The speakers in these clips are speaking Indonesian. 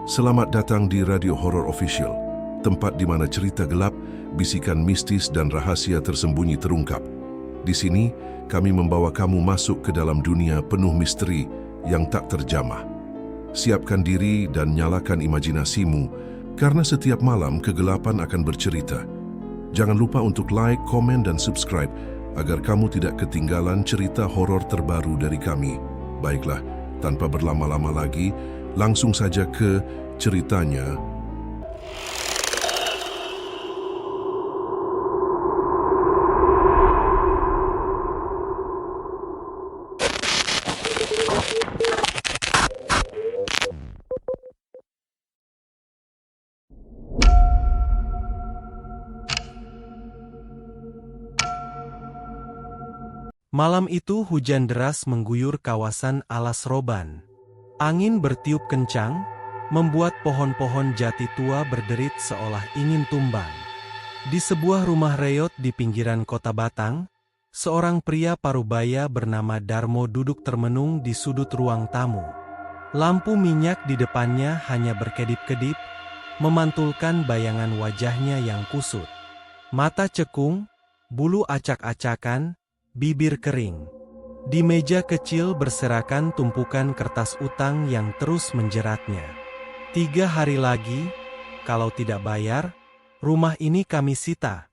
Selamat datang di Radio Horor Official, tempat di mana cerita gelap, bisikan mistis dan rahasia tersembunyi terungkap. Di sini, kami membawa kamu masuk ke dalam dunia penuh misteri yang tak terjamah. Siapkan diri dan nyalakan imajinasimu, karena setiap malam kegelapan akan bercerita. Jangan lupa untuk like, komen, dan subscribe agar kamu tidak ketinggalan cerita horor terbaru dari kami. Baiklah, tanpa berlama-lama lagi, langsung saja ke ceritanya. Malam itu hujan deras mengguyur kawasan Alas Roban. Angin bertiup kencang, membuat pohon-pohon jati tua berderit seolah ingin tumbang. Di sebuah rumah reot di pinggiran kota Batang, seorang pria parubaya bernama Darmo duduk termenung di sudut ruang tamu. Lampu minyak di depannya hanya berkedip-kedip, memantulkan bayangan wajahnya yang kusut. Mata cekung, bulu acak-acakan, bibir kering. Di meja kecil berserakan tumpukan kertas utang yang terus menjeratnya. 3 hari lagi, kalau tidak bayar, rumah ini kami sita.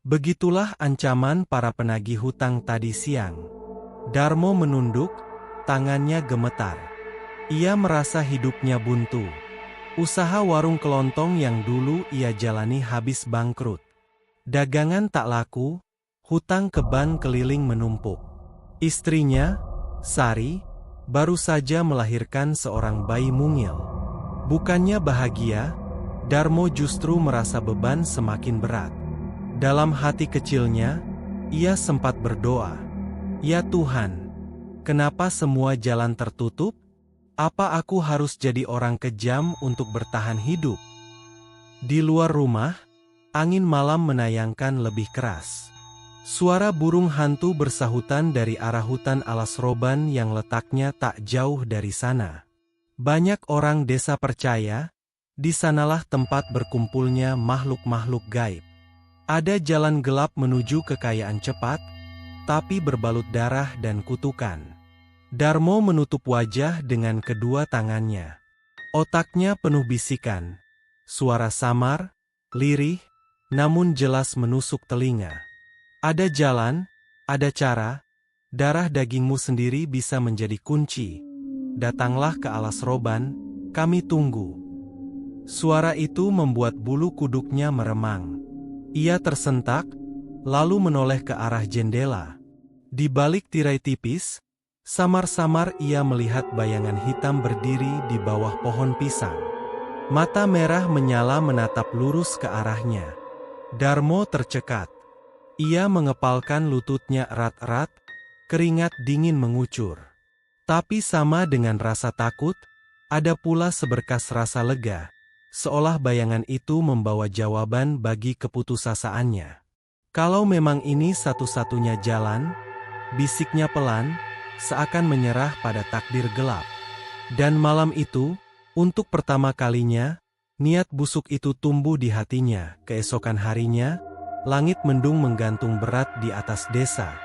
Begitulah ancaman para penagih hutang tadi siang. Darmo menunduk, tangannya gemetar. Ia merasa hidupnya buntu. Usaha warung kelontong yang dulu ia jalani habis bangkrut. Dagangan tak laku, hutang ke bank keliling menumpuk. Istrinya, Sari, baru saja melahirkan seorang bayi mungil. Bukannya bahagia, Darmo justru merasa beban semakin berat. Dalam hati kecilnya, ia sempat berdoa, "Ya Tuhan, kenapa semua jalan tertutup? Apa aku harus jadi orang kejam untuk bertahan hidup?" Di luar rumah, angin malam menayangkan lebih keras. Suara burung hantu bersahutan dari arah hutan Alas Roban yang letaknya tak jauh dari sana. Banyak orang desa percaya, di sanalah tempat berkumpulnya makhluk-makhluk gaib. Ada jalan gelap menuju kekayaan cepat, tapi berbalut darah dan kutukan. Darmo menutup wajah dengan kedua tangannya. Otaknya penuh bisikan. Suara samar, lirih, namun jelas menusuk telinga. Ada jalan, ada cara, darah dagingmu sendiri bisa menjadi kunci. Datanglah ke Alas Roban, kami tunggu. Suara itu membuat bulu kuduknya meremang. Ia tersentak, lalu menoleh ke arah jendela. Di balik tirai tipis, samar-samar ia melihat bayangan hitam berdiri di bawah pohon pisang. Mata merah menyala menatap lurus ke arahnya. Darmo tercekat. Ia mengepalkan lututnya erat-erat, keringat dingin mengucur. Tapi sama dengan rasa takut, ada pula seberkas rasa lega, seolah bayangan itu membawa jawaban bagi keputusasaannya. Kalau memang ini satu-satunya jalan, bisiknya pelan, seakan menyerah pada takdir gelap. Dan malam itu, untuk pertama kalinya, niat busuk itu tumbuh di hatinya. Keesokan harinya, langit mendung menggantung berat di atas desa.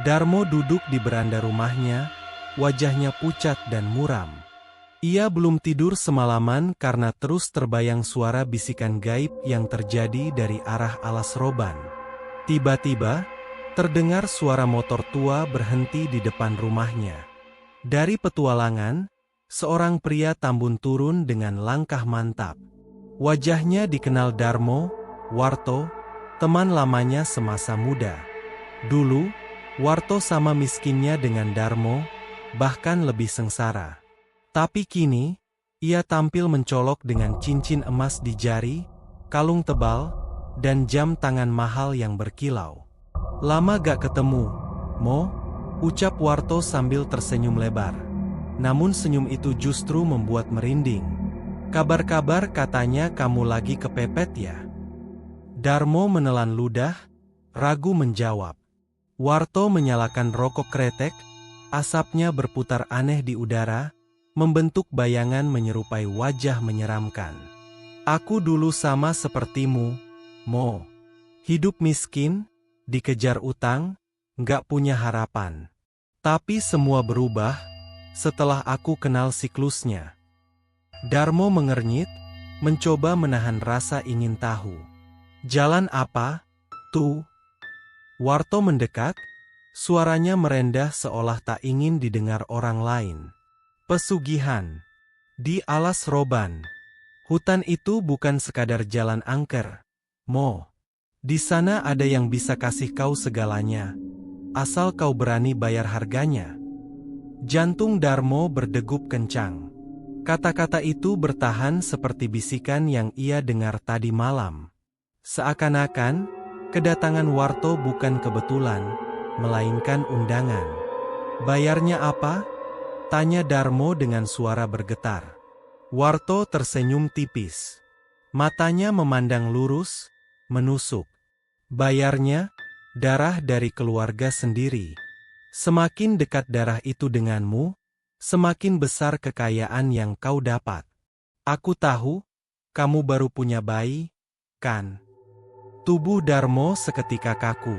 Darmo duduk di beranda rumahnya, wajahnya pucat dan muram. Ia belum tidur semalaman karena terus terbayang suara bisikan gaib yang terjadi dari arah Alas Roban. Tiba-tiba, terdengar suara motor tua berhenti di depan rumahnya. Dari petualangan, seorang pria tambun turun dengan langkah mantap. Wajahnya dikenal Darmo, Warto, teman lamanya semasa muda. Dulu, Warto sama miskinnya dengan Darmo, bahkan lebih sengsara. Tapi kini, ia tampil mencolok dengan cincin emas di jari, kalung tebal, dan jam tangan mahal yang berkilau. "Lama gak ketemu, Mo?" ucap Warto sambil tersenyum lebar. Namun senyum itu justru membuat merinding. "Kabar-kabar katanya kamu lagi kepepet ya?" Darmo menelan ludah, ragu menjawab. Warto menyalakan rokok kretek, asapnya berputar aneh di udara, membentuk bayangan menyerupai wajah menyeramkan. Aku dulu sama sepertimu, Mo. Hidup miskin, dikejar utang, nggak punya harapan. Tapi semua berubah setelah aku kenal siklusnya. Darmo mengernyit, mencoba menahan rasa ingin tahu. Jalan apa, tuh? Warto mendekat, suaranya merendah seolah tak ingin didengar orang lain. Pesugihan. Di Alas Roban. Hutan itu bukan sekadar jalan angker, Mo. Di sana ada yang bisa kasih kau segalanya, asal kau berani bayar harganya. Jantung Darmo berdegup kencang. Kata-kata itu bertahan seperti bisikan yang ia dengar tadi malam. Seakan-akan, kedatangan Warto bukan kebetulan, melainkan undangan. Bayarnya apa? Tanya Darmo dengan suara bergetar. Warto tersenyum tipis. Matanya memandang lurus, menusuk. Bayarnya, darah dari keluarga sendiri. Semakin dekat darah itu denganmu, semakin besar kekayaan yang kau dapat. Aku tahu, kamu baru punya bayi, kan? Tubuh Darmo seketika kaku.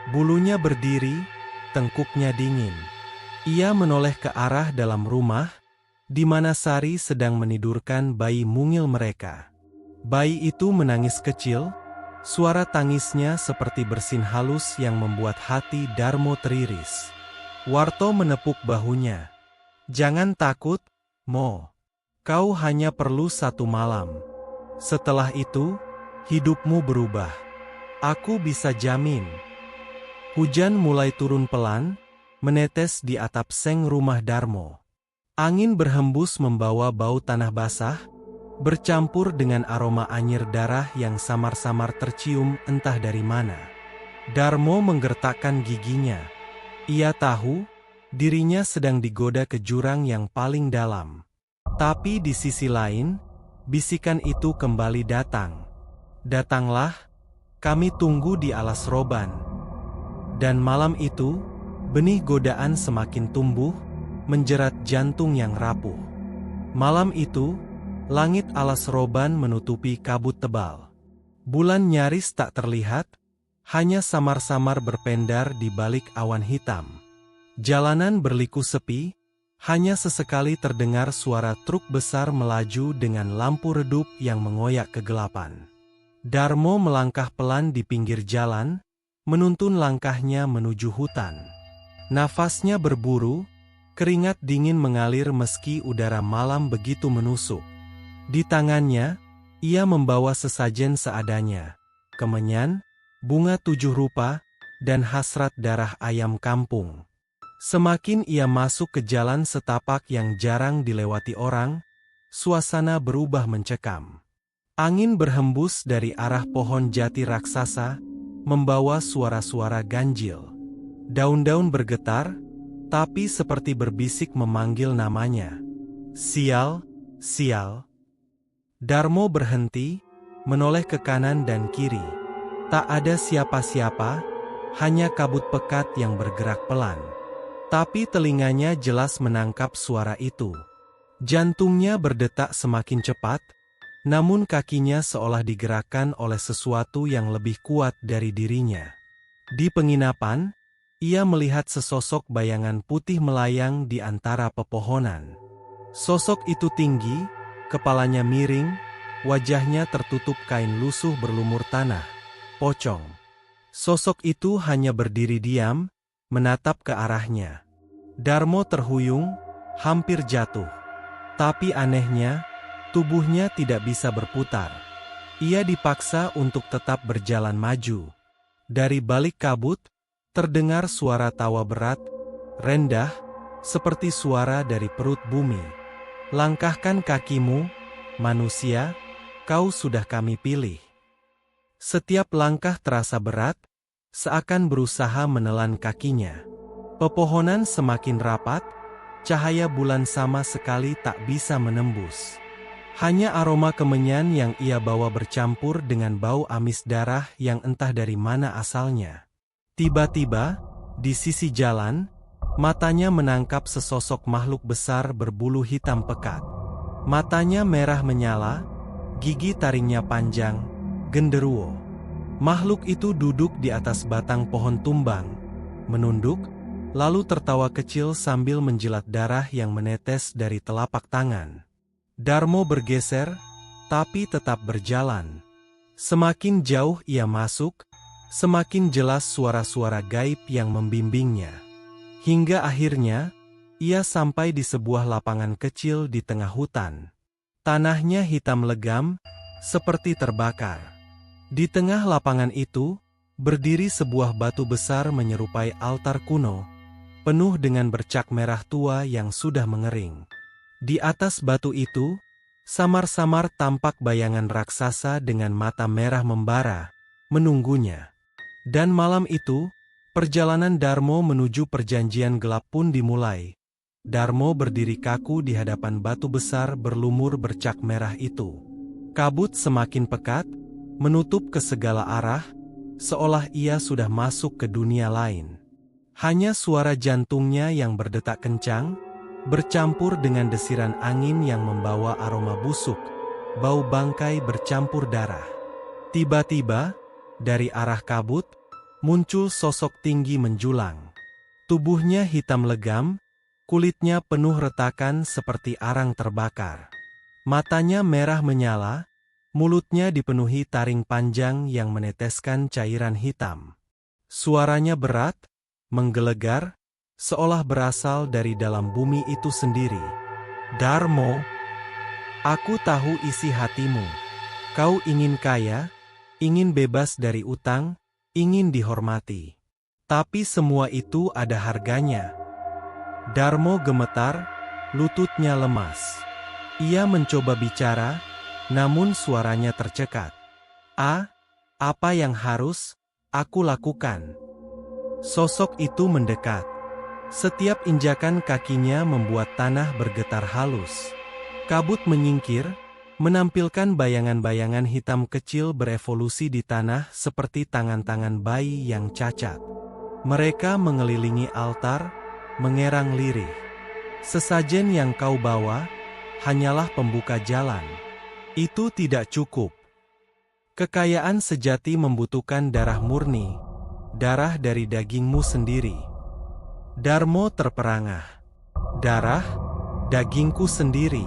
Bulunya berdiri, tengkuknya dingin. Ia menoleh ke arah dalam rumah, di mana Sari sedang menidurkan bayi mungil mereka. Bayi itu menangis kecil, suara tangisnya seperti bersin halus yang membuat hati Darmo teriris. Warto menepuk bahunya. Jangan takut, Mo. Kau hanya perlu 1 malam. Setelah itu, hidupmu berubah. Aku bisa jamin. Hujan mulai turun pelan, menetes di atap seng rumah Darmo. Angin berhembus membawa bau tanah basah, bercampur dengan aroma anyir darah yang samar-samar tercium entah dari mana. Darmo menggertakkan giginya. Ia tahu, dirinya sedang digoda ke jurang yang paling dalam. Tapi di sisi lain, bisikan itu kembali datang. Datanglah, kami tunggu di Alas Roban. Dan malam itu, benih godaan semakin tumbuh, menjerat jantung yang rapuh. Malam itu, langit Alas Roban menutupi kabut tebal. Bulan nyaris tak terlihat, hanya samar-samar berpendar di balik awan hitam. Jalanan berliku sepi, hanya sesekali terdengar suara truk besar melaju dengan lampu redup yang mengoyak kegelapan. Darmo melangkah pelan di pinggir jalan, menuntun langkahnya menuju hutan. Nafasnya berburu, keringat dingin mengalir meski udara malam begitu menusuk. Di tangannya, ia membawa sesajen seadanya, kemenyan, bunga 7 rupa, dan hasrat darah ayam kampung. Semakin ia masuk ke jalan setapak yang jarang dilewati orang, suasana berubah mencekam. Angin berhembus dari arah pohon jati raksasa, membawa suara-suara ganjil. Daun-daun bergetar, tapi seperti berbisik memanggil namanya. Sial, sial. Darmo berhenti, menoleh ke kanan dan kiri. Tak ada siapa-siapa, hanya kabut pekat yang bergerak pelan. Tapi telinganya jelas menangkap suara itu. Jantungnya berdetak semakin cepat, namun kakinya seolah digerakkan oleh sesuatu yang lebih kuat dari dirinya. Di penginapan, ia melihat sesosok bayangan putih melayang di antara pepohonan. Sosok itu tinggi, kepalanya miring, wajahnya tertutup kain lusuh berlumur tanah, pocong. Sosok itu hanya berdiri diam, menatap ke arahnya. Darmo terhuyung, hampir jatuh. Tapi anehnya, tubuhnya tidak bisa berputar. Ia dipaksa untuk tetap berjalan maju. Dari balik kabut, terdengar suara tawa berat, rendah, seperti suara dari perut bumi. Langkahkan kakimu, manusia, kau sudah kami pilih. Setiap langkah terasa berat, seakan berusaha menelan kakinya. Pepohonan semakin rapat, cahaya bulan sama sekali tak bisa menembus. Hanya aroma kemenyan yang ia bawa bercampur dengan bau amis darah yang entah dari mana asalnya. Tiba-tiba, di sisi jalan, Matanya menangkap sesosok makhluk besar berbulu hitam pekat. Matanya merah menyala, gigi taringnya panjang, genderuwo. Makhluk itu duduk di atas batang pohon tumbang, menunduk, lalu tertawa kecil sambil menjilat darah yang menetes dari telapak tangan. Darmo bergeser, tapi tetap berjalan. Semakin jauh ia masuk, semakin jelas suara-suara gaib yang membimbingnya. Hingga akhirnya, ia sampai di sebuah lapangan kecil di tengah hutan. Tanahnya hitam legam, seperti terbakar. Di tengah lapangan itu, berdiri sebuah batu besar menyerupai altar kuno, penuh dengan bercak merah tua yang sudah mengering. Di atas batu itu, samar-samar tampak bayangan raksasa dengan mata merah membara, menunggunya. Dan malam itu, perjalanan Darmo menuju perjanjian gelap pun dimulai. Darmo berdiri kaku di hadapan batu besar berlumur bercak merah itu. Kabut semakin pekat, menutup ke segala arah, seolah ia sudah masuk ke dunia lain. Hanya suara jantungnya yang berdetak kencang, bercampur dengan desiran angin yang membawa aroma busuk, bau bangkai bercampur darah. Tiba-tiba, dari arah kabut, muncul sosok tinggi menjulang. Tubuhnya hitam legam, kulitnya penuh retakan seperti arang terbakar. Matanya merah menyala, mulutnya dipenuhi taring panjang yang meneteskan cairan hitam. Suaranya berat, menggelegar, seolah berasal dari dalam bumi itu sendiri. Darmo, aku tahu isi hatimu. Kau ingin kaya, ingin bebas dari utang, ingin dihormati. Tapi semua itu ada harganya. Darmo gemetar, lututnya lemas. Ia mencoba bicara, namun suaranya tercekat. Apa yang harus aku lakukan? Sosok itu mendekat. Setiap injakan kakinya membuat tanah bergetar halus. Kabut menyingkir, menampilkan bayangan-bayangan hitam kecil berevolusi di tanah seperti tangan-tangan bayi yang cacat. Mereka mengelilingi altar, mengerang lirih. Sesajen yang kau bawa, hanyalah pembuka jalan. Itu tidak cukup. Kekayaan sejati membutuhkan darah murni, darah dari dagingmu sendiri. Darmo terperangah. Darah, dagingku sendiri.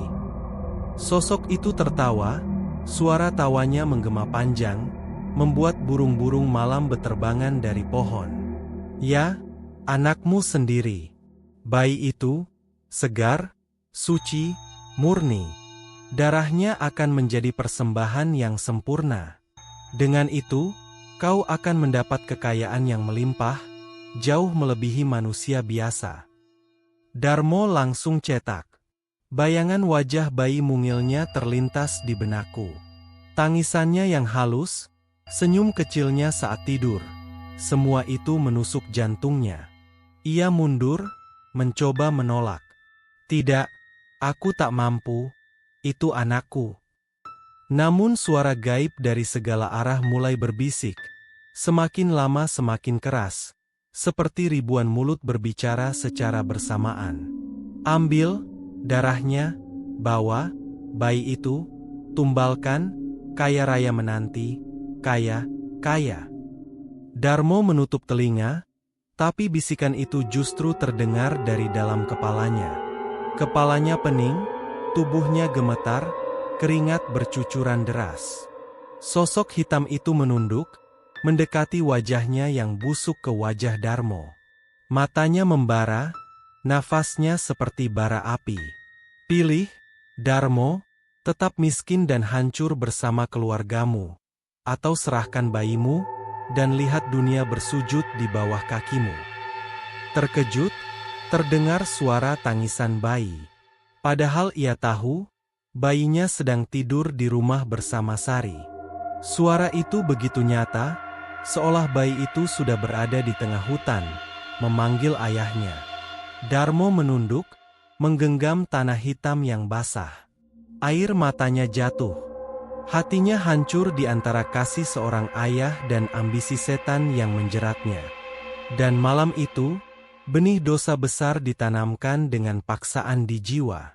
Sosok itu tertawa, suara tawanya menggema panjang, membuat burung-burung malam beterbangan dari pohon. Ya, anakmu sendiri. Bayi itu, segar, suci, murni. Darahnya akan menjadi persembahan yang sempurna. Dengan itu, kau akan mendapat kekayaan yang melimpah, jauh melebihi manusia biasa. Darmo langsung cetak. Bayangan wajah bayi mungilnya terlintas di benakku. Tangisannya yang halus, senyum kecilnya saat tidur. Semua itu menusuk jantungnya. Ia mundur, mencoba menolak. Tidak, aku tak mampu, itu anakku. Namun suara gaib dari segala arah mulai berbisik. Semakin lama semakin keras, seperti ribuan mulut berbicara secara bersamaan. Ambil darahnya, bawa, bayi itu, tumbalkan, kaya raya menanti, kaya. Darmo menutup telinga, tapi bisikan itu justru terdengar dari dalam kepalanya. Kepalanya pening, tubuhnya gemetar, keringat bercucuran deras. Sosok hitam itu menunduk, mendekati wajahnya yang busuk ke wajah Darmo. Matanya membara, nafasnya seperti bara api. Pilih, Darmo, tetap miskin dan hancur bersama keluargamu, atau serahkan bayimu, dan lihat dunia bersujud di bawah kakimu. Terkejut, terdengar suara tangisan bayi. Padahal ia tahu, bayinya sedang tidur di rumah bersama Sari. Suara itu begitu nyata, seolah bayi itu sudah berada di tengah hutan, memanggil ayahnya. Darmo menunduk, menggenggam tanah hitam yang basah. Air matanya jatuh. Hatinya hancur di antara kasih seorang ayah dan ambisi setan yang menjeratnya. Dan malam itu, Benih dosa besar ditanamkan dengan paksaan di jiwa.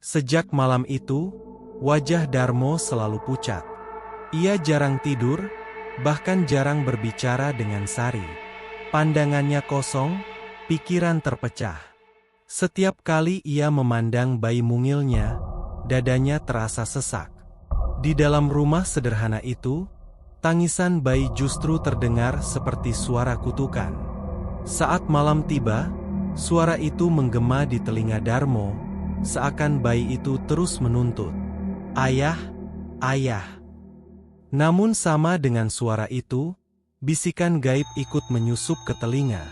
Sejak malam itu, wajah Darmo selalu pucat. Ia jarang tidur, bahkan jarang berbicara dengan Sari. Pandangannya kosong, pikiran terpecah. Setiap kali ia memandang bayi mungilnya, dadanya terasa sesak. Di dalam rumah sederhana itu, tangisan bayi justru terdengar seperti suara kutukan. Saat malam tiba, suara itu menggema di telinga Darmo, seakan bayi itu terus menuntut, "Ayah, ayah." Namun sama dengan suara itu, bisikan gaib ikut menyusup ke telinga.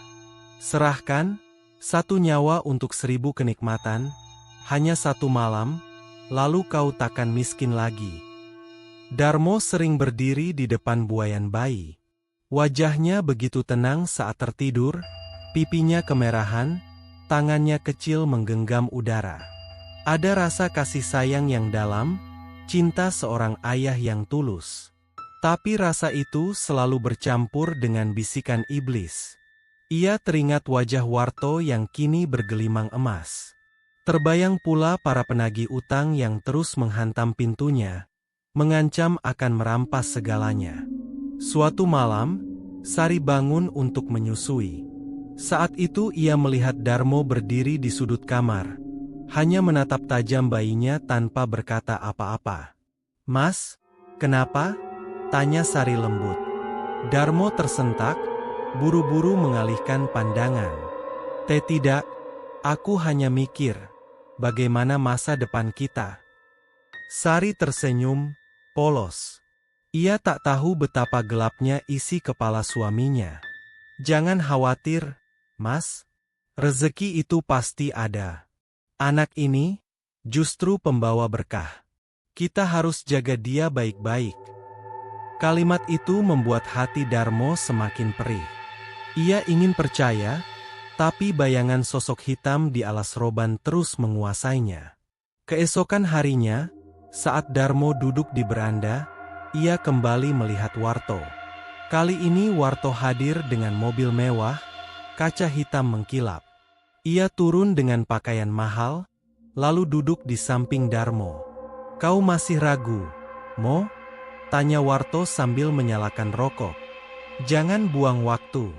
"Serahkan 1 nyawa untuk 1000 kenikmatan, hanya 1 malam, lalu kau takkan miskin lagi." Darmo sering berdiri di depan buayan bayi. Wajahnya begitu tenang saat tertidur, pipinya kemerahan, tangannya kecil menggenggam udara. Ada rasa kasih sayang yang dalam, cinta seorang ayah yang tulus. Tapi rasa itu selalu bercampur dengan bisikan iblis. Ia teringat wajah Warto yang kini bergelimang emas. Terbayang pula para penagih utang yang terus menghantam pintunya, mengancam akan merampas segalanya. Suatu malam, Sari bangun untuk menyusui. Saat itu ia melihat Darmo berdiri di sudut kamar, hanya menatap tajam bayinya tanpa berkata apa-apa. "Mas, kenapa?" tanya Sari lembut. Darmo tersentak, buru-buru mengalihkan pandangan. Tidak, aku hanya mikir, bagaimana masa depan kita." Sari tersenyum, polos. Ia tak tahu betapa gelapnya isi kepala suaminya. "Jangan khawatir, Mas. Rezeki itu pasti ada. Anak ini justru pembawa berkah. Kita harus jaga dia baik-baik." Kalimat itu membuat hati Darmo semakin perih. Ia ingin percaya, tapi bayangan sosok hitam di alas roban terus menguasainya. Keesokan harinya, saat Darmo duduk di beranda, ia kembali melihat Warto. Kali ini Warto hadir dengan mobil mewah, kaca hitam mengkilap. Ia turun dengan pakaian mahal, lalu duduk di samping Darmo. "Kau masih ragu, Mo?" tanya Warto sambil menyalakan rokok. "Jangan buang waktu.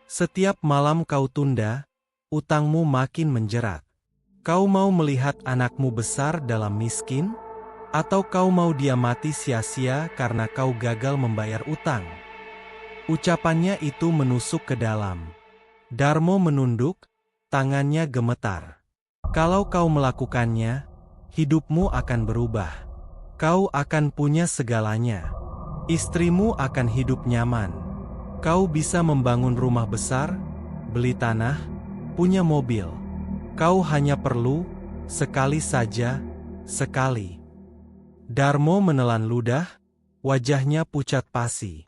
Setiap malam kau tunda, utangmu makin menjerat. Kau mau melihat anakmu besar dalam miskin? Atau kau mau dia mati sia-sia karena kau gagal membayar utang?" Ucapannya itu menusuk ke dalam. Darmo menunduk, tangannya gemetar. "Kalau kau melakukannya, hidupmu akan berubah. Kau akan punya segalanya. Istrimu akan hidup nyaman. Kau bisa membangun rumah besar, beli tanah, punya mobil. Kau hanya perlu, sekali saja, sekali." Darmo menelan ludah, wajahnya pucat pasi.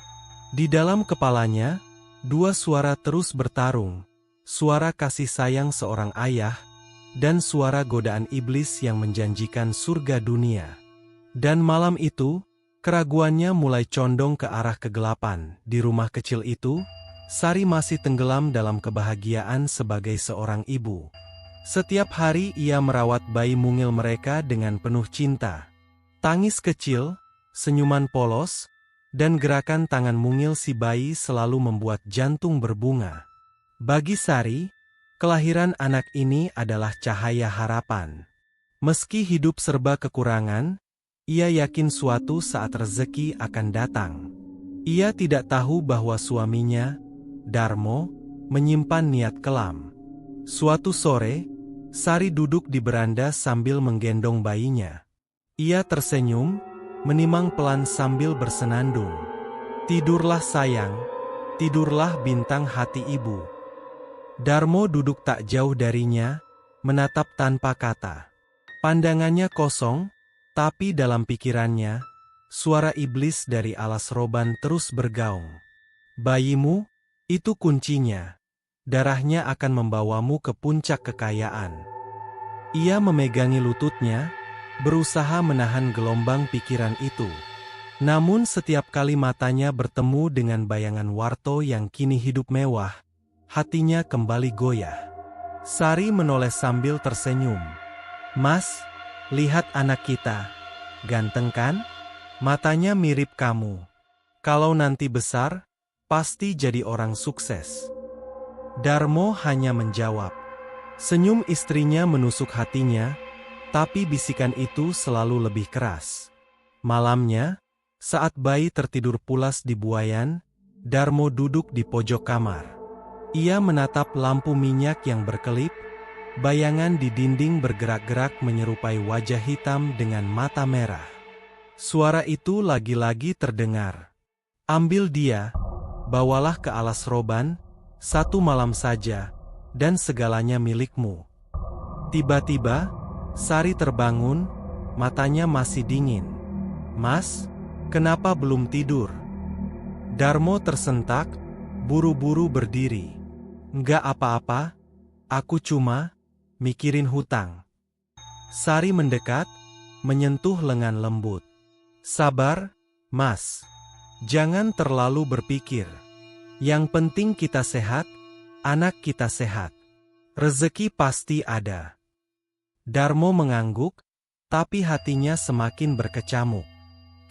Di dalam kepalanya, 2 suara terus bertarung, suara kasih sayang seorang ayah, dan suara godaan iblis yang menjanjikan surga dunia. Dan malam itu, keraguannya mulai condong ke arah kegelapan. Di rumah kecil itu, Sari masih tenggelam dalam kebahagiaan sebagai seorang ibu. Setiap hari ia merawat bayi mungil mereka dengan penuh cinta. Tangis kecil, senyuman polos, dan gerakan tangan mungil si bayi selalu membuat jantung berbunga. Bagi Sari, kelahiran anak ini adalah cahaya harapan. Meski hidup serba kekurangan, ia yakin suatu saat rezeki akan datang. Ia tidak tahu bahwa suaminya, Darmo, menyimpan niat kelam. Suatu sore, Sari duduk di beranda sambil menggendong bayinya. Ia tersenyum, menimang pelan sambil bersenandung. "Tidurlah sayang, tidurlah bintang hati ibu." Darmo duduk tak jauh darinya, menatap tanpa kata. Pandangannya kosong, tapi dalam pikirannya, suara iblis dari alas roban terus bergaung. "Bayimu, itu kuncinya. Darahnya akan membawamu ke puncak kekayaan." Ia memegangi lututnya, berusaha menahan gelombang pikiran itu. Namun setiap kali matanya bertemu dengan bayangan Warto yang kini hidup mewah, hatinya kembali goyah. Sari menoleh sambil tersenyum. "Mas, lihat anak kita. Ganteng kan? Matanya mirip kamu. Kalau nanti besar, pasti jadi orang sukses." Darmo hanya menjawab. Senyum istrinya menusuk hatinya, tapi bisikan itu selalu lebih keras. Malamnya, saat bayi tertidur pulas di buayan, Darmo duduk di pojok kamar. Ia menatap lampu minyak yang berkelip, bayangan di dinding bergerak-gerak menyerupai wajah hitam dengan mata merah. Suara itu lagi-lagi terdengar. "Ambil dia, bawalah ke alas roban, 1 malam saja, dan segalanya milikmu." Tiba-tiba, Sari terbangun, matanya masih dingin. "Mas, kenapa belum tidur?" Darmo tersentak, buru-buru berdiri. "Enggak apa-apa, aku cuma mikirin hutang." Sari mendekat, menyentuh lengan lembut. "Sabar, Mas. Jangan terlalu berpikir. Yang penting kita sehat, anak kita sehat. Rezeki pasti ada." Darmo mengangguk, tapi hatinya semakin berkecamuk.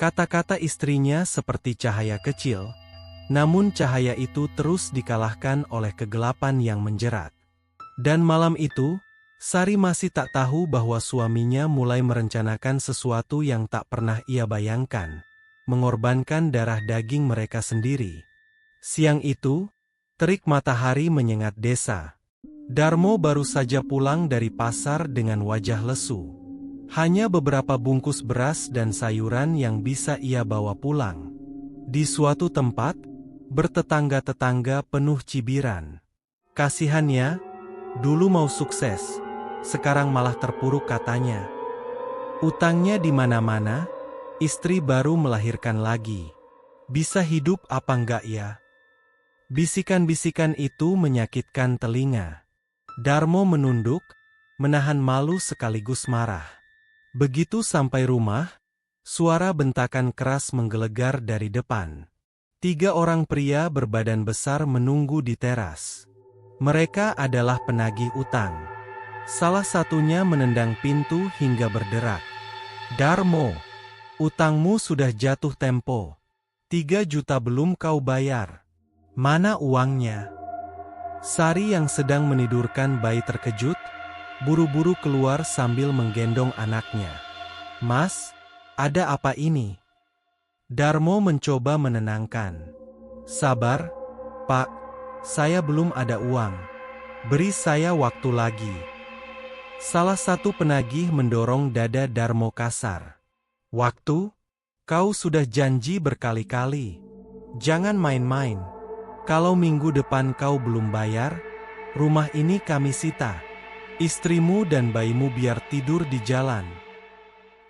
Kata-kata istrinya seperti cahaya kecil, namun cahaya itu terus dikalahkan oleh kegelapan yang menjerat. Dan malam itu, Sari masih tak tahu bahwa suaminya mulai merencanakan sesuatu yang tak pernah ia bayangkan, mengorbankan darah daging mereka sendiri. Siang itu, terik matahari menyengat desa. Darmo baru saja pulang dari pasar dengan wajah lesu. Hanya beberapa bungkus beras dan sayuran yang bisa ia bawa pulang. Di suatu tempat, bertetangga-tetangga penuh cibiran. "Kasihannya, dulu mau sukses, sekarang malah terpuruk," katanya. "Utangnya di mana-mana, istri baru melahirkan lagi. Bisa hidup apa enggak ya?" Bisikan-bisikan itu menyakitkan telinga. Darmo menunduk, menahan malu sekaligus marah. Begitu sampai rumah, suara bentakan keras menggelegar dari depan. 3 orang pria berbadan besar menunggu di teras. Mereka adalah penagih utang. Salah satunya menendang pintu hingga berderak. "Darmo, utangmu sudah jatuh tempo. 3 juta belum kau bayar. Mana uangnya?" Sari yang sedang menidurkan bayi terkejut, buru-buru keluar sambil menggendong anaknya. "Mas, ada apa ini?" Darmo mencoba menenangkan. "Sabar, Pak, saya belum ada uang. Beri saya waktu lagi." Salah satu penagih mendorong dada Darmo kasar. "Waktu? Kau sudah janji berkali-kali. Jangan main-main. Kalau minggu depan kau belum bayar, rumah ini kami sita. Istrimu dan bayimu biar tidur di jalan."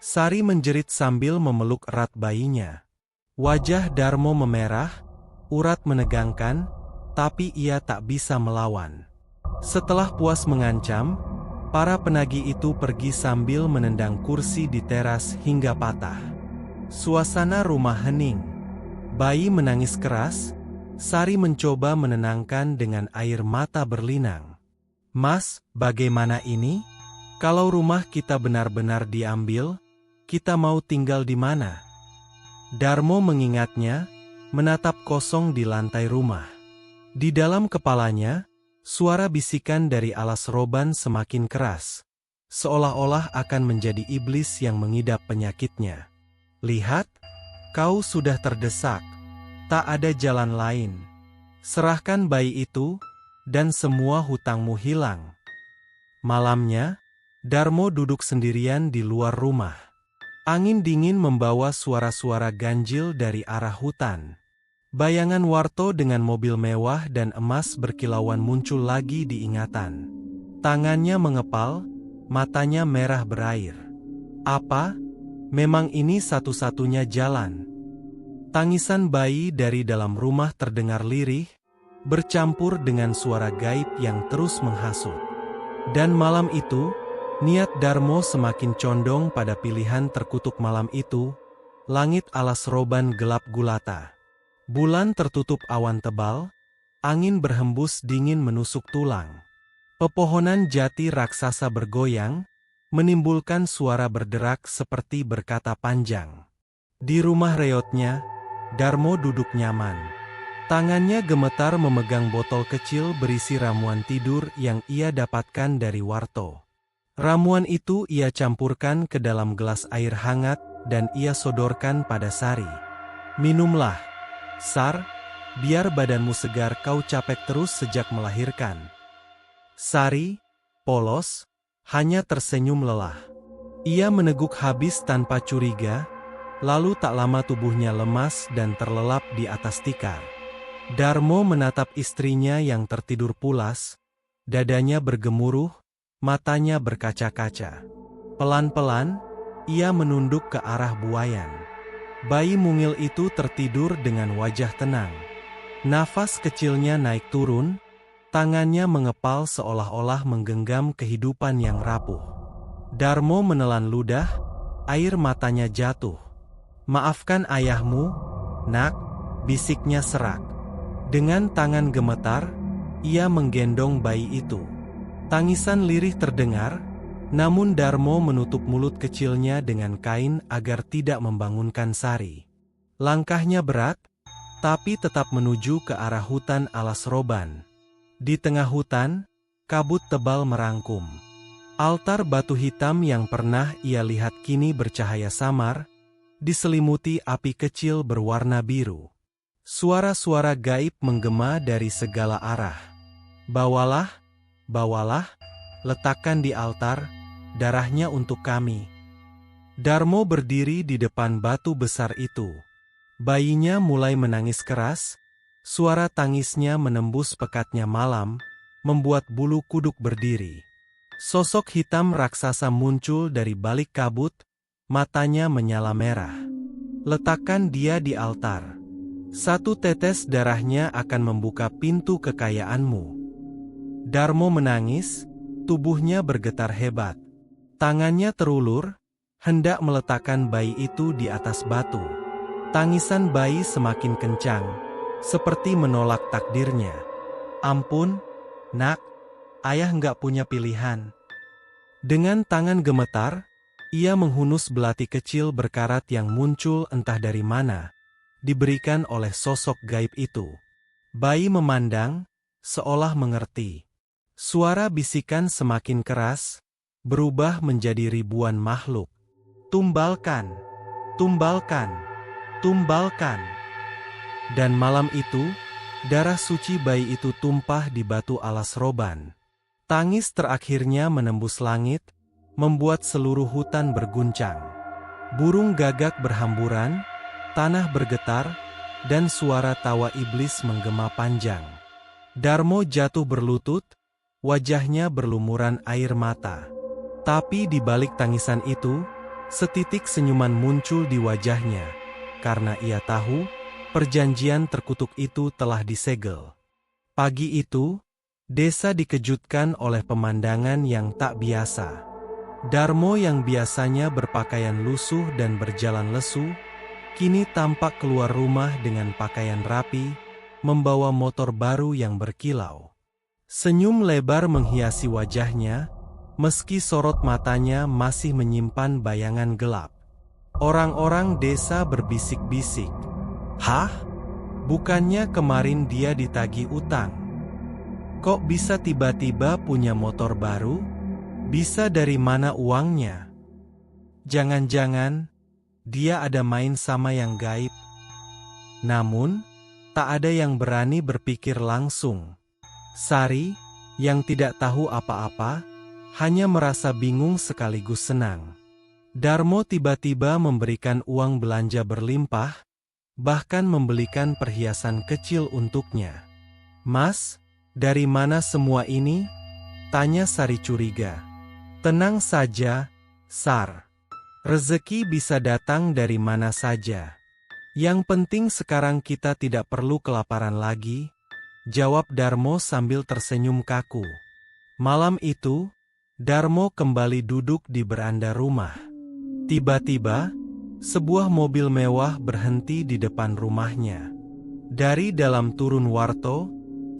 Sari menjerit sambil memeluk erat bayinya. Wajah Darmo memerah, urat menegangkan, tapi ia tak bisa melawan. Setelah puas mengancam, para penagih itu pergi sambil menendang kursi di teras hingga patah. Suasana rumah hening. Bayi menangis keras. Sari mencoba menenangkan dengan air mata berlinang. "Mas, bagaimana ini? Kalau rumah kita benar-benar diambil, kita mau tinggal di mana?" Darmo mengingatnya, menatap kosong di lantai rumah. Di dalam kepalanya, suara bisikan dari alas roban semakin keras, seolah-olah akan menjadi iblis yang mengidap penyakitnya. "Lihat, kau sudah terdesak. Tak ada jalan lain. Serahkan bayi itu, dan semua hutangmu hilang." Malamnya, Darmo duduk sendirian di luar rumah. Angin dingin membawa suara-suara ganjil dari arah hutan. Bayangan Warto dengan mobil mewah dan emas berkilauan muncul lagi di ingatan. Tangannya mengepal, matanya merah berair. Apa? Memang ini satu-satunya jalan? Tangisan bayi dari dalam rumah terdengar lirih, bercampur dengan suara gaib yang terus menghasut. Dan malam itu, niat Darmo semakin condong pada pilihan terkutuk malam itu. Langit alas roban gelap gulata. Bulan tertutup awan tebal, Angin berhembus dingin menusuk tulang. Pepohonan jati raksasa bergoyang, menimbulkan suara berderak seperti berkata panjang. Di rumah reotnya, Darmo duduk nyaman. Tangannya gemetar memegang botol kecil berisi ramuan tidur yang ia dapatkan dari Warto. Ramuan itu ia campurkan ke dalam gelas air hangat dan ia sodorkan pada Sari. "Minumlah, Sar, biar badanmu segar, kau capek terus sejak melahirkan." Sari, polos, hanya tersenyum lelah. Ia meneguk habis tanpa curiga, lalu tak lama tubuhnya lemas dan terlelap di atas tikar. Darmo menatap istrinya yang tertidur pulas, dadanya bergemuruh, matanya berkaca-kaca. Pelan-pelan, ia menunduk ke arah buayan. Bayi mungil itu tertidur dengan wajah tenang. Nafas kecilnya naik turun, tangannya mengepal seolah-olah menggenggam kehidupan yang rapuh. Darmo menelan ludah, air matanya jatuh. "Maafkan ayahmu, nak," bisiknya serak. Dengan tangan gemetar, ia menggendong bayi itu. Tangisan lirih terdengar, namun Darmo menutup mulut kecilnya dengan kain agar tidak membangunkan Sari. Langkahnya berat, tapi tetap menuju ke arah hutan alas roban. Di tengah hutan, kabut tebal merangkum. Altar batu hitam yang pernah ia lihat kini bercahaya samar, diselimuti api kecil berwarna biru. Suara-suara gaib menggema dari segala arah. "Bawalah, bawalah, letakkan di altar, darahnya untuk kami." Darmo berdiri di depan batu besar itu. Bayinya mulai menangis keras, suara tangisnya menembus pekatnya malam, membuat bulu kuduk berdiri. Sosok hitam raksasa muncul dari balik kabut, matanya menyala merah. "Letakkan dia di altar. Satu tetes darahnya akan membuka pintu kekayaanmu." Darmo menangis, tubuhnya bergetar hebat. Tangannya terulur, hendak meletakkan bayi itu di atas batu. Tangisan bayi semakin kencang, seperti menolak takdirnya. "Ampun, nak, ayah nggak punya pilihan." Dengan tangan gemetar, ia menghunus belati kecil berkarat yang muncul entah dari mana, diberikan oleh sosok gaib itu. Bayi memandang, seolah mengerti. Suara bisikan semakin keras, berubah menjadi ribuan makhluk. "Tumbalkan, tumbalkan, tumbalkan." Dan malam itu, darah suci bayi itu tumpah di batu alas roban. Tangis terakhirnya menembus langit, membuat seluruh hutan berguncang. Burung gagak berhamburan, tanah bergetar, dan suara tawa iblis menggema panjang. Darmo jatuh berlutut, wajahnya berlumuran air mata. Tapi di balik tangisan itu, setitik senyuman muncul di wajahnya, karena ia tahu perjanjian terkutuk itu telah disegel. Pagi itu, desa dikejutkan oleh pemandangan yang tak biasa. Darmo yang biasanya berpakaian lusuh dan berjalan lesu, kini tampak keluar rumah dengan pakaian rapi, membawa motor baru yang berkilau. Senyum lebar menghiasi wajahnya, meski sorot matanya masih menyimpan bayangan gelap. Orang-orang desa berbisik-bisik, "Hah? Bukannya kemarin dia ditagih utang? Kok bisa tiba-tiba punya motor baru? Bisa dari mana uangnya? Jangan-jangan dia ada main sama yang gaib." Namun, tak ada yang berani berpikir langsung. Sari, yang tidak tahu apa-apa, hanya merasa bingung sekaligus senang. Darmo tiba-tiba memberikan uang belanja berlimpah, bahkan membelikan perhiasan kecil untuknya. "Mas, dari mana semua ini?" tanya Sari curiga. "Tenang saja, Sar. Rezeki bisa datang dari mana saja. Yang penting sekarang kita tidak perlu kelaparan lagi," jawab Darmo sambil tersenyum kaku. Malam itu, Darmo kembali duduk di beranda rumah. Tiba-tiba, sebuah mobil mewah berhenti di depan rumahnya. Dari dalam turun Warto,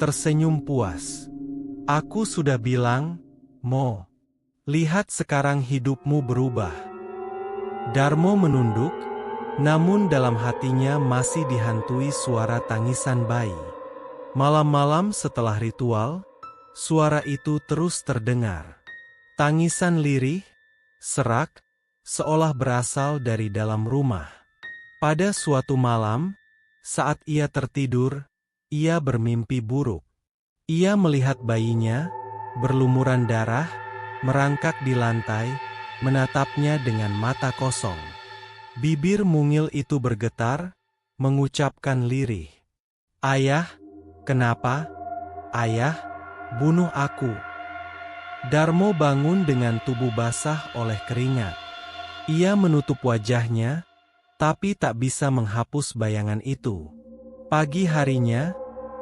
tersenyum puas. Aku sudah bilang, Mo. Lihat sekarang hidupmu berubah. Darmo menunduk, namun dalam hatinya masih dihantui suara tangisan bayi. Malam-malam setelah ritual, suara itu terus terdengar. Tangisan lirih, serak, seolah berasal dari dalam rumah. Pada suatu malam, saat ia tertidur, ia bermimpi buruk. Ia melihat bayinya, berlumuran darah, merangkak di lantai, menatapnya dengan mata kosong. Bibir mungil itu bergetar, mengucapkan lirih. Ayah, kenapa? Ayah, bunuh aku. Darmo bangun dengan tubuh basah oleh keringat. Ia menutup wajahnya, tapi tak bisa menghapus bayangan itu. Pagi harinya,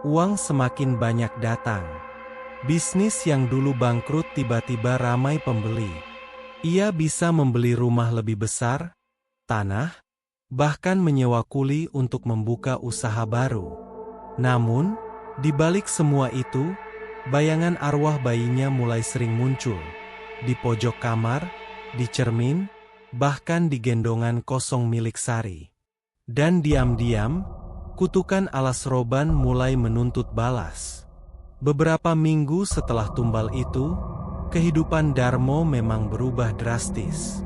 uang semakin banyak datang. Bisnis yang dulu bangkrut tiba-tiba ramai pembeli. Ia bisa membeli rumah lebih besar, tanah, bahkan menyewa kuli untuk membuka usaha baru. Namun, di balik semua itu, bayangan arwah bayinya mulai sering muncul. Di pojok kamar, di cermin, bahkan di gendongan kosong milik Sari. Dan diam-diam, kutukan alas roban mulai menuntut balas. Beberapa minggu setelah tumbal itu, kehidupan Darmo memang berubah drastis.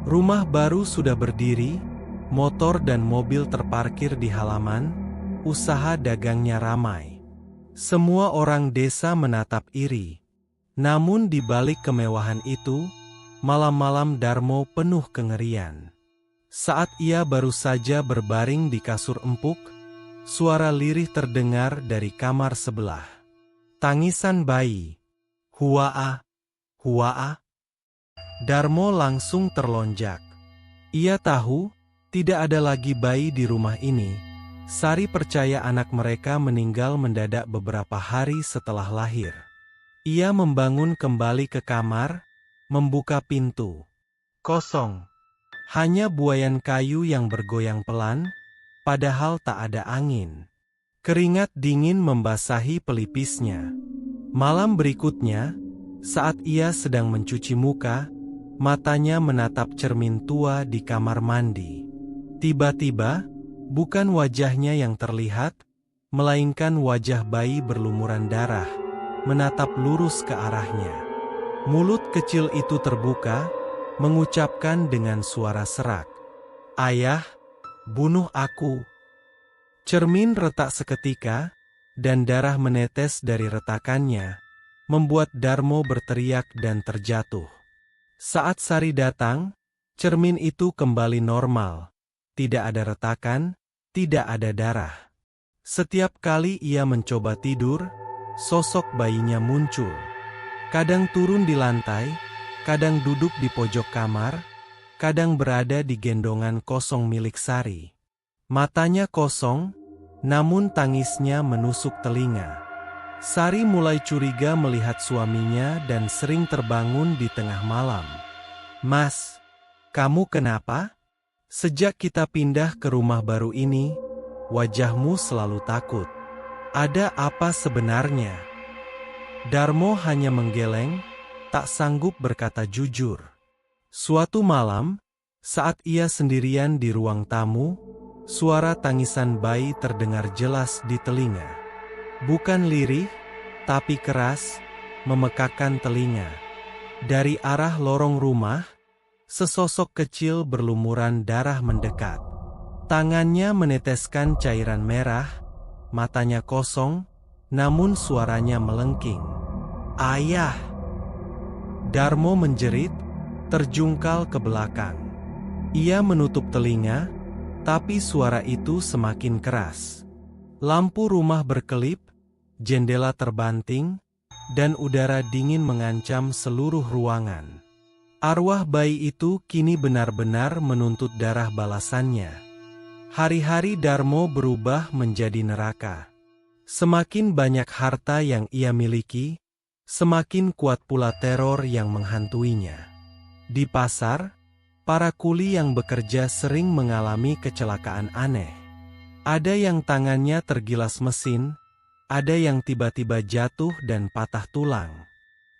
Rumah baru sudah berdiri, motor dan mobil terparkir di halaman, usaha dagangnya ramai. Semua orang desa menatap iri. Namun di balik kemewahan itu, malam-malam Darmo penuh kengerian. Saat ia baru saja berbaring di kasur empuk, suara lirih terdengar dari kamar sebelah. Tangisan bayi. Huaa, huaa. Darmo langsung terlonjak. Ia tahu, tidak ada lagi bayi di rumah ini. Sari percaya anak mereka meninggal mendadak beberapa hari setelah lahir. Ia membangun kembali ke kamar, membuka pintu. Kosong. Hanya buayan kayu yang bergoyang pelan, padahal tak ada angin. Keringat dingin membasahi pelipisnya. Malam berikutnya, saat ia sedang mencuci muka, matanya menatap cermin tua di kamar mandi. Tiba-tiba, bukan wajahnya yang terlihat, melainkan wajah bayi berlumuran darah, menatap lurus ke arahnya. Mulut kecil itu terbuka, mengucapkan dengan suara serak, "Ayah, bunuh aku." Cermin retak seketika, dan darah menetes dari retakannya, membuat Darmo berteriak dan terjatuh. Saat Sari datang, cermin itu kembali normal. Tidak ada retakan, tidak ada darah. Setiap kali ia mencoba tidur, sosok bayinya muncul. Kadang turun di lantai, kadang duduk di pojok kamar, kadang berada di gendongan kosong milik Sari. Matanya kosong, namun tangisnya menusuk telinga. Sari mulai curiga melihat suaminya dan sering terbangun di tengah malam. "Mas, kamu kenapa? Sejak kita pindah ke rumah baru ini, wajahmu selalu takut. Ada apa sebenarnya?" Darmo hanya menggeleng, tak sanggup berkata jujur. Suatu malam, saat ia sendirian di ruang tamu, suara tangisan bayi terdengar jelas di telinga. Bukan lirih, tapi keras, memekakkan telinga. Dari arah lorong rumah, sesosok kecil berlumuran darah mendekat. Tangannya meneteskan cairan merah, matanya kosong, namun suaranya melengking. "Ayah!" Darmo menjerit, terjungkal ke belakang. Ia menutup telinga, tapi suara itu semakin keras. Lampu rumah berkelip, jendela terbanting, dan udara dingin mengancam seluruh ruangan. Arwah bayi itu kini benar-benar menuntut darah balasannya. Hari-hari Darmo berubah menjadi neraka. Semakin banyak harta yang ia miliki, semakin kuat pula teror yang menghantuinya. Di pasar, para kuli yang bekerja sering mengalami kecelakaan aneh. Ada yang tangannya tergilas mesin, ada yang tiba-tiba jatuh dan patah tulang.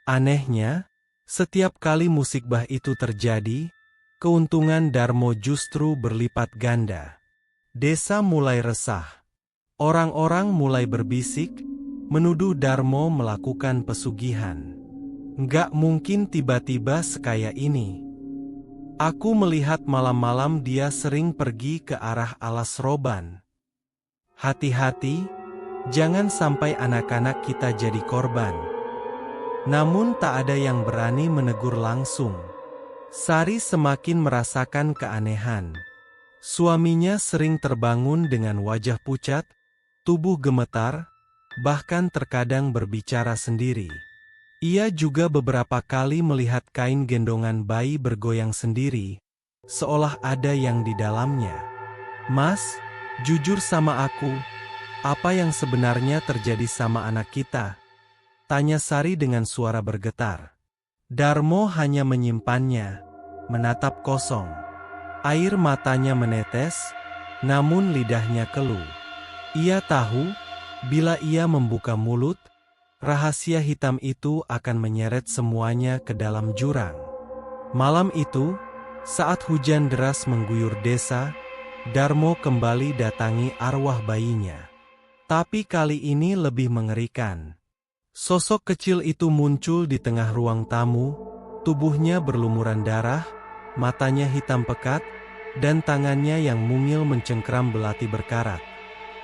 Anehnya, setiap kali musibah itu terjadi, keuntungan Darmo justru berlipat ganda. Desa mulai resah. Orang-orang mulai berbisik, menuduh Darmo melakukan pesugihan. Nggak mungkin tiba-tiba sekaya ini. Aku melihat malam-malam dia sering pergi ke arah Alas Roban. Hati-hati, jangan sampai anak-anak kita jadi korban. Namun tak ada yang berani menegur langsung. Sari semakin merasakan keanehan. Suaminya sering terbangun dengan wajah pucat, tubuh gemetar, bahkan terkadang berbicara sendiri. Ia juga beberapa kali melihat kain gendongan bayi bergoyang sendiri, seolah ada yang di dalamnya. "Mas, jujur sama aku, apa yang sebenarnya terjadi sama anak kita?" tanya Sari dengan suara bergetar. Darmo hanya menyimpannya, menatap kosong. Air matanya menetes, namun lidahnya keluh. Ia tahu, bila ia membuka mulut, rahasia hitam itu akan menyeret semuanya ke dalam jurang. Malam itu, saat hujan deras mengguyur desa, Darmo kembali datangi arwah bayinya. Tapi kali ini lebih mengerikan. Sosok kecil itu muncul di tengah ruang tamu, tubuhnya berlumuran darah, matanya hitam pekat, dan tangannya yang mungil mencengkram belati berkarat.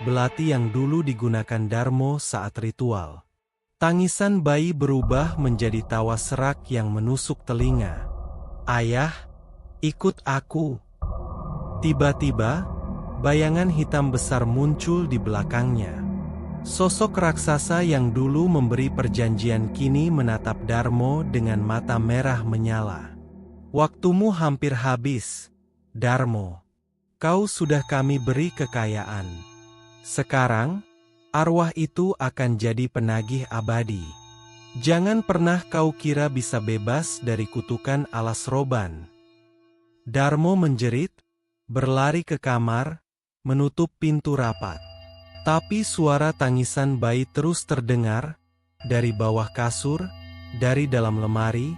Belati yang dulu digunakan Darmo saat ritual. Tangisan bayi berubah menjadi tawa serak yang menusuk telinga. "Ayah, ikut aku." Tiba-tiba, bayangan hitam besar muncul di belakangnya. Sosok raksasa yang dulu memberi perjanjian kini menatap Darmo dengan mata merah menyala. "Waktumu hampir habis, Darmo. Kau sudah kami beri kekayaan. Sekarang, arwah itu akan jadi penagih abadi. Jangan pernah kau kira bisa bebas dari kutukan Alas Roban." Darmo menjerit, berlari ke kamar, menutup pintu rapat. Tapi suara tangisan bayi terus terdengar, dari bawah kasur, dari dalam lemari,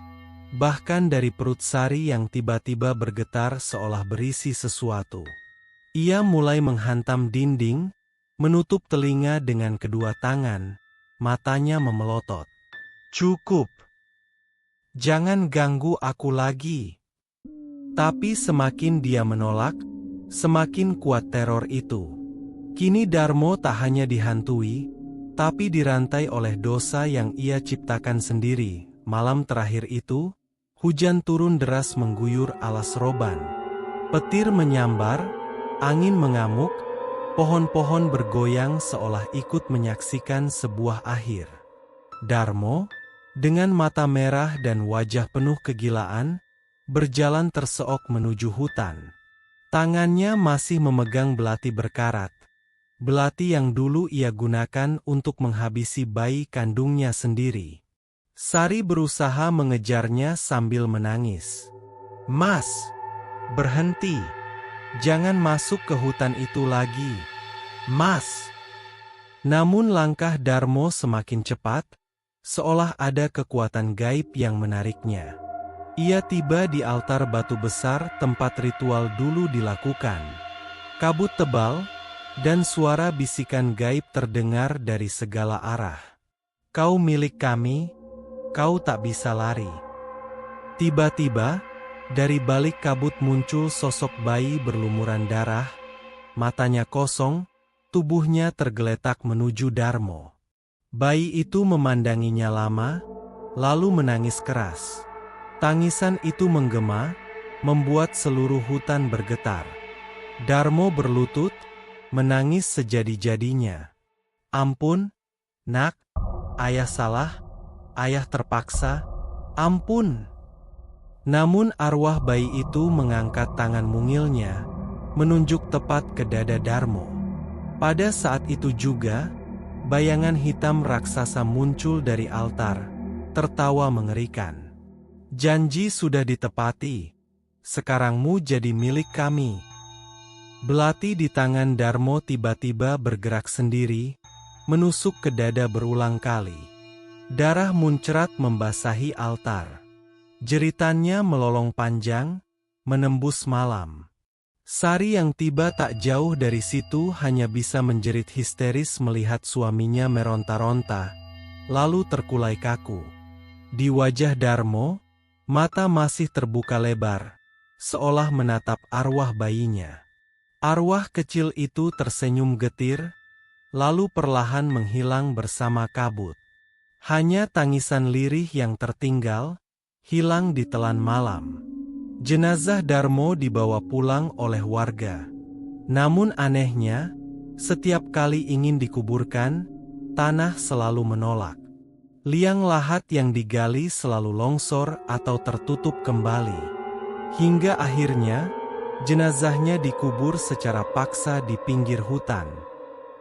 bahkan dari perut Sari yang tiba-tiba bergetar seolah berisi sesuatu. Ia mulai menghantam dinding, menutup telinga dengan kedua tangan, matanya memelotot. "Cukup! Jangan ganggu aku lagi." Tapi semakin dia menolak, semakin kuat teror itu. Kini Darmo tak hanya dihantui, tapi dirantai oleh dosa yang ia ciptakan sendiri. Malam terakhir itu, hujan turun deras mengguyur Alas Roban. Petir menyambar, angin mengamuk, pohon-pohon bergoyang seolah ikut menyaksikan sebuah akhir. Darmo, dengan mata merah dan wajah penuh kegilaan, berjalan terseok menuju hutan. Tangannya masih memegang belati berkarat. Belati yang dulu ia gunakan untuk menghabisi bayi kandungnya sendiri. Sari berusaha mengejarnya sambil menangis. "Mas, berhenti. Jangan masuk ke hutan itu lagi. Mas!" Namun langkah Darmo semakin cepat, seolah ada kekuatan gaib yang menariknya. Ia tiba di altar batu besar tempat ritual dulu dilakukan. Kabut tebal, dan suara bisikan gaib terdengar dari segala arah. "Kau milik kami, kau tak bisa lari." Tiba-tiba, dari balik kabut muncul sosok bayi berlumuran darah, matanya kosong, tubuhnya tergeletak menuju Darmo. Bayi itu memandanginya lama, lalu menangis keras. Tangisan itu menggema, membuat seluruh hutan bergetar. Darmo berlutut, menangis sejadi-jadinya. "Ampun, nak, ayah salah, ayah terpaksa, ampun." Namun arwah bayi itu mengangkat tangan mungilnya, menunjuk tepat ke dada Darmo. Pada saat itu juga, bayangan hitam raksasa muncul dari altar, tertawa mengerikan. "Janji sudah ditepati, sekarangmu jadi milik kami." Belati di tangan Darmo tiba-tiba bergerak sendiri, menusuk ke dada berulang kali. Darah muncrat membasahi altar. Jeritannya melolong panjang, menembus malam. Sari yang tiba tak jauh dari situ hanya bisa menjerit histeris melihat suaminya meronta-ronta, lalu terkulai kaku. Di wajah Darmo, mata masih terbuka lebar, seolah menatap arwah bayinya. Arwah kecil itu tersenyum getir, lalu perlahan menghilang bersama kabut. Hanya tangisan lirih yang tertinggal, hilang di telan malam. Jenazah Darmo dibawa pulang oleh warga. Namun anehnya, setiap kali ingin dikuburkan, tanah selalu menolak. Liang lahat yang digali selalu longsor atau tertutup kembali. Hingga akhirnya, jenazahnya dikubur secara paksa di pinggir hutan.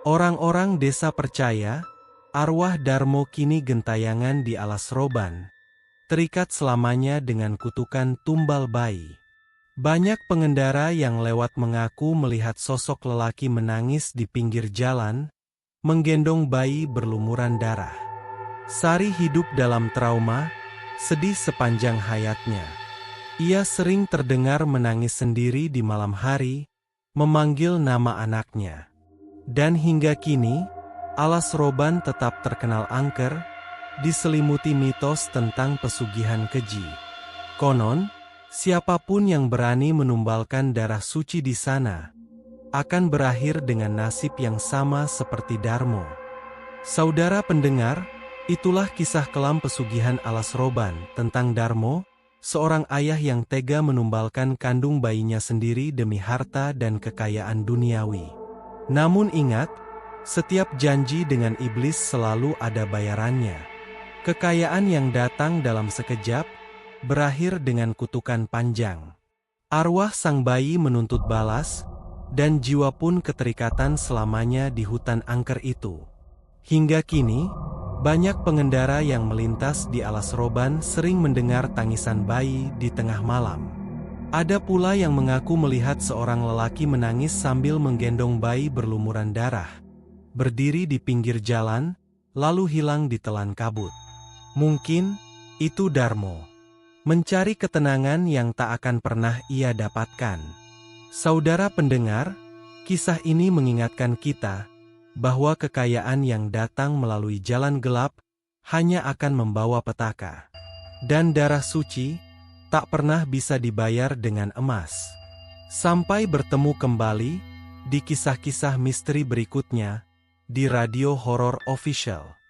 Orang-orang desa percaya, arwah Darmo kini gentayangan di alas roban, terikat selamanya dengan kutukan tumbal bayi. Banyak pengendara yang lewat mengaku melihat sosok lelaki menangis di pinggir jalan, menggendong bayi berlumuran darah. Sari hidup dalam trauma, sedih sepanjang hayatnya. Ia sering terdengar menangis sendiri di malam hari, memanggil nama anaknya. Dan hingga kini, alas roban tetap terkenal angker, diselimuti mitos tentang pesugihan keji. Konon, siapapun yang berani menumbalkan darah suci di sana, akan berakhir dengan nasib yang sama seperti Darmo. Saudara pendengar, itulah kisah kelam pesugihan alas roban tentang Darmo, seorang ayah yang tega menumbalkan kandung bayinya sendiri demi harta dan kekayaan duniawi. Namun ingat, setiap janji dengan iblis selalu ada bayarannya. Kekayaan yang datang dalam sekejap, berakhir dengan kutukan panjang. Arwah sang bayi menuntut balas, dan jiwa pun keterikatan selamanya di hutan angker itu. Hingga kini, banyak pengendara yang melintas di alas roban sering mendengar tangisan bayi di tengah malam. Ada pula yang mengaku melihat seorang lelaki menangis sambil menggendong bayi berlumuran darah, berdiri di pinggir jalan, lalu hilang di telan kabut. Mungkin, itu Darmo. Mencari ketenangan yang tak akan pernah ia dapatkan. Saudara pendengar, kisah ini mengingatkan kita, bahwa kekayaan yang datang melalui jalan gelap, hanya akan membawa petaka. Dan darah suci, tak pernah bisa dibayar dengan emas. Sampai bertemu kembali, di kisah-kisah misteri berikutnya, di Radio Horor Official.